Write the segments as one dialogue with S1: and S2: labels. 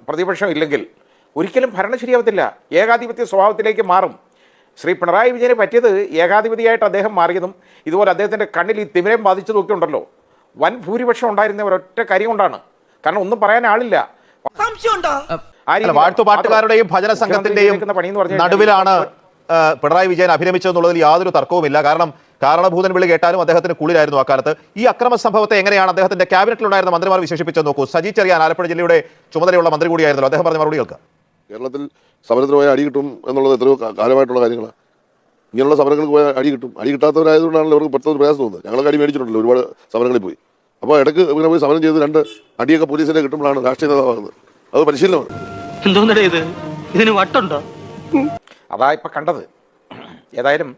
S1: പ്രതിപക്ഷം ഇല്ലെങ്കിൽ ഒരിക്കലും ഭരണം ശരിയാവത്തില്ല, ഏകാധിപത്യ സ്വഭാവത്തിലേക്ക് മാറും. ശ്രീ പിണറായി വിജയന് പറ്റിയത് ഏകാധിപതിയായിട്ട് അദ്ദേഹം മാറിയതും ഇതുപോലെ അദ്ദേഹത്തിൻ്റെ കണ്ണിൽ ഈ തിമിരം ബാധിച്ചതൊക്കെ ഉണ്ടല്ലോ, വൻ ഭൂരിപക്ഷം ഉണ്ടായിരുന്ന ഒരൊറ്റ കാര്യം കൊണ്ടാണ്. കാരണം ഒന്നും പറയാൻ ആളില്ല.
S2: വാഴ്ത്തുപാട്ടുകാരുടെയും ഭജന സംഘത്തിന്റെയും നടുവിലാണ് പിണറായി വിജയൻ അഭിനമിച്ചതെന്നുള്ളതിൽ യാതൊരു തർക്കവുമില്ല. കാരണം കാരണഭൂതൻ വിളി കേട്ടാലും അദ്ദേഹത്തിന് കുളിരായിരുന്നു അക്കാലത്ത്. ഈ അക്രമ സംഭവത്തെ എങ്ങനെയാണ് അദ്ദേഹത്തിന്റെ ക്യാബിനറ്റിലുണ്ടായിരുന്ന മന്ത്രിമാർ വിശേഷിപ്പിച്ചത് നോക്കൂ. സജി ചെറിയാൻ ആലപ്പുഴ ജില്ലയുടെ ചുമതലയുള്ള മന്ത്രി കൂടിയായിരുന്നല്ലോ, അദ്ദേഹം പറഞ്ഞ മറുപടി കേൾക്കാം.
S3: കേരളത്തിൽ സമരത്തിന് പോയാൽ അടി കിട്ടും എന്നുള്ളത് എത്രയോ കാലമായിട്ടുള്ള കാര്യങ്ങളാണ്. ഇങ്ങനെയുള്ള സമരങ്ങൾക്ക് പോയാൽ അടി കിട്ടും. അടി കിട്ടാത്തവരായതുകൊണ്ടാണല്ലോ അവർക്ക് പെട്ടെന്ന് പ്രയാസം തോന്നുന്നത്. ഞങ്ങളൊക്കെ അടി മേടിച്ചിട്ടുണ്ടല്ലോ ഒരുപാട് സമരങ്ങളിൽ പോയി. അപ്പോൾ ഇടയ്ക്ക് ഇങ്ങനെ പോയി സമരം ചെയ്ത് 2 അടിയൊക്കെ പോലീസിനെ കിട്ടുമ്പോഴാണ് രാഷ്ട്രീയ നേതാവാകുന്നത്. അത് പരിശീലനമാണ്.
S1: അതാ ഇപ്പം കണ്ടത്. ഏതായാലും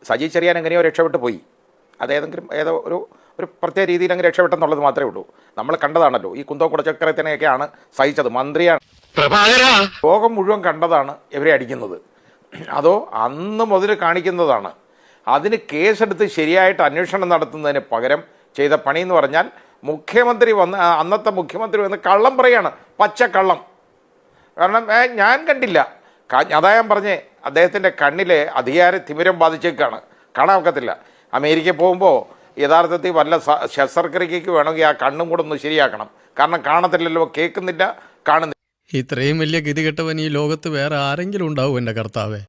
S1: സജി ചെറിയാൻ എങ്ങനെയോ രക്ഷപ്പെട്ടു പോയി. അതേതെങ്കിലും ഏതോ ഒരു പ്രത്യേക രീതിയിൽ അങ്ങ് രക്ഷപ്പെട്ടെന്നുള്ളത് മാത്രമേ ഉള്ളൂ. നമ്മൾ കണ്ടതാണല്ലോ, ഈ കുന്തോ കുടച്ചക്രത്തിനെയൊക്കെയാണ് സഹിച്ചത്. മന്ത്രിയാണ്, ലോകം മുഴുവൻ കണ്ടതാണ് ഇവരെ അടിക്കുന്നത്. അതോ അന്ന് മുതൽ കാണിക്കുന്നതാണ്. അതിന് കേസെടുത്ത് ശരിയായിട്ട് അന്വേഷണം നടത്തുന്നതിന് പകരം ചെയ്ത പണി എന്ന് പറഞ്ഞാൽ മുഖ്യമന്ത്രി അന്നത്തെ മുഖ്യമന്ത്രി വന്ന് കള്ളം പറയാണ്, പച്ചക്കള്ളം. കാരണം ഞാൻ കണ്ടില്ല, അതാ ഞാൻ പറഞ്ഞേ, അദ്ദേഹത്തിൻ്റെ കണ്ണിലെ അധികാര തിമിരം ബാധിച്ചേക്കാണ്, കാണാൻ ഒക്കത്തില്ല. അമേരിക്കയിൽ പോകുമ്പോൾ യഥാർത്ഥത്തിൽ വല്ല ശസ്ത്രക്രിയയ്ക്ക് വേണമെങ്കിൽ ആ കണ്ണും കൂടെ ഒന്ന് ശരിയാക്കണം. കാരണം കാണത്തില്ലല്ലോ, കേൾക്കുന്നില്ല, കാണുന്നില്ല.
S4: ഇത്രയും വലിയ ഗതികെട്ടവൻ ഈ ലോകത്ത് വേറെ ആരെങ്കിലും ഉണ്ടാവും എൻ്റെ കർത്താവേ?